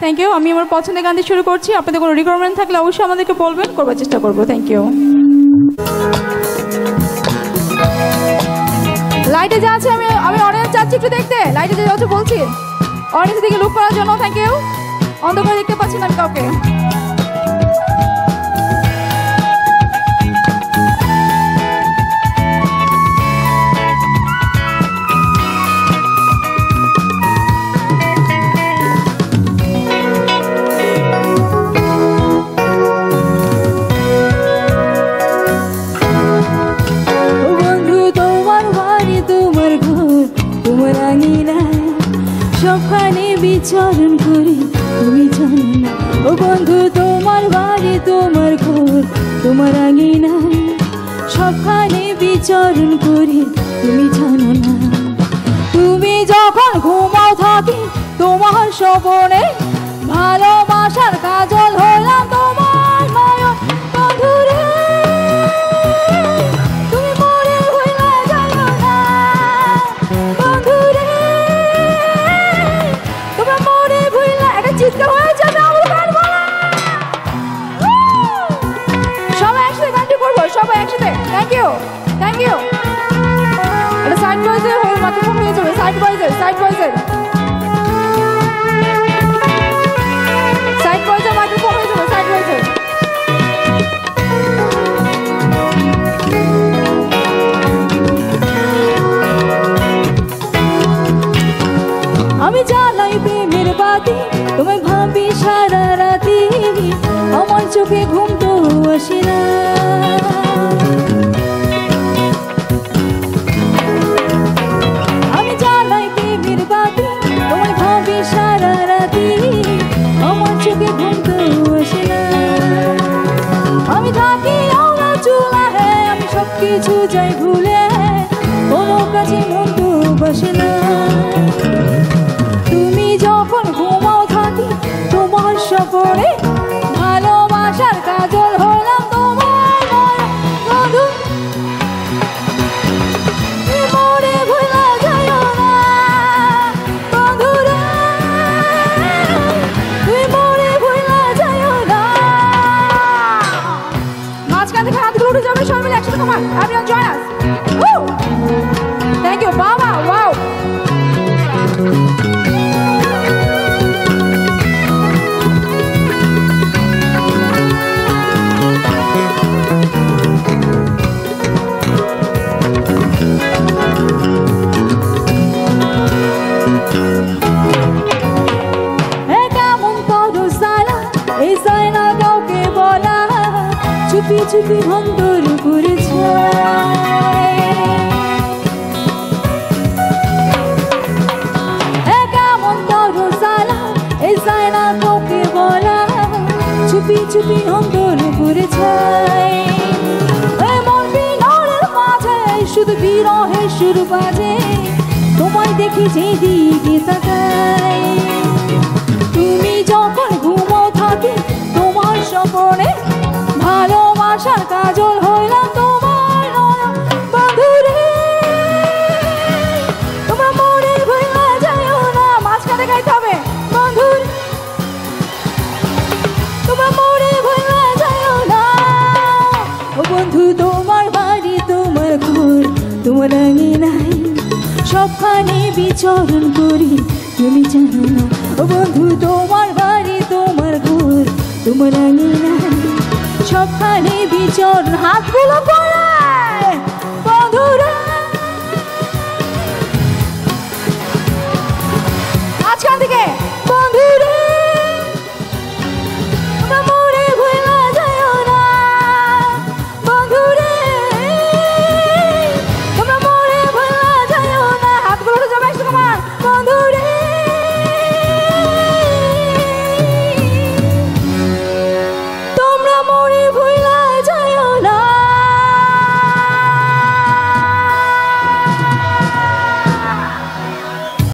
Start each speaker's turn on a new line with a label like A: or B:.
A: Thank you. আমি আমার পছন্দের গান দিয়ে শুরু করছি। আপনাদের কোনো রিকোয়ারমেন্ট থাকলে অবশ্যই আমাদেরকে বলবেন, করবার চেষ্টা করবো। Thank you. লাইটে যা আছে আমি অডিয়েন্স চাচ্ছি একটু দেখতে। লাইটে যা যাচ্ছে বলছি অডিয়েন্সের দিকে লুক করার জন্য। Thank you. অন্ধকারে দেখতে পাচ্ছি না আমি কাউকে।
B: সবখানে বিচরণ করি তুমি জানো না ও বন্ধু, তোমার বাড়ি তোমার ঘর তোমার আঙিনায় সবখানে বিচরণ করি তুমি জানো না। তুমি যখন ঘুমাও থাকি তোমার স্বপনে, ভালোবাসার কাজল হলাম তোমার নয়ন। বন্ধুরে তুমি মরে ভুলে যাও না, বন্ধুরে তোমার মরে ভুলে। একটা চিৎকার হয়ে যাবে আমার গান বলা। সবাই একসাথে গানটি করবো, সবাই একসাথে। Thank you, thank you. এটা সাইড ওয়াইজে হয়ে মাইক্রোফোন হয়ে যাবে। সাইড ওয়াইজে, সাইড ওয়াইজে, সাইড ওয়াইজে মাইক্রোফোন হয়ে যাবে। সাইড ওয়াইজে আমি জ্বালাই প্রেমের বাতি, তোমায় ভাবি সারা রাতি, আমার চোখে ঘুম তো আসে না। আমি জ্বালাই প্রেমের বাতি, তোমায় ভাবি সারা রাতি, আমার চোখে ঘুম তো আসে না। আমি থাকি আওলা চুলা, আমি সব কিছু যাই ভুলে, কোনো কাছে মন তো বসে না। তুমি যখন ঘুমাও থাকি তোমার স্বপনে, ভালোবাসার কাজল হলাম তোমার বন্ধু। তুমি মরে ভুলে যাও না, বন্ধুরা তুমি মরে ভুলে যাও না।
A: মাঝখান থেকে হাতগুলো উঠে যাবে, সবাই মিলে একসাথে কমান। Everyone join us. Thank you, Baba. Wow.
B: চুপি চুপি অন্তর করেছে, কেমন তোর সালা এই যায় না তোকে বলা। চুপি চুপি অন্তর করেছে মন বিনয়ের মাঝে, শুধু বিরহের সুর বাজে, তোমায় দেখি যেদিকে তাকাই। তুমি যখন ঘুমো থাকি তোমার স্বপনে, ভালোবাসার কাজল হইলাম তোমার নয়ন। বন্ধুরে তোমরা মরে ভুলে যাও না,
A: মাঝখানে গাইতে হবে।
B: বন্ধুর তোমরা মরে ভুলে যাও না। ও বন্ধু তোমার বাড়ি তোমার ঘর তোমার আঙিনায় সবখানে বিচরণ করি তুমি জানো না। ও বন্ধু তোমার বাড়ি তোমার ঘর তোমার আঙিনায় সবখানে বিচরণ। হাতগুলো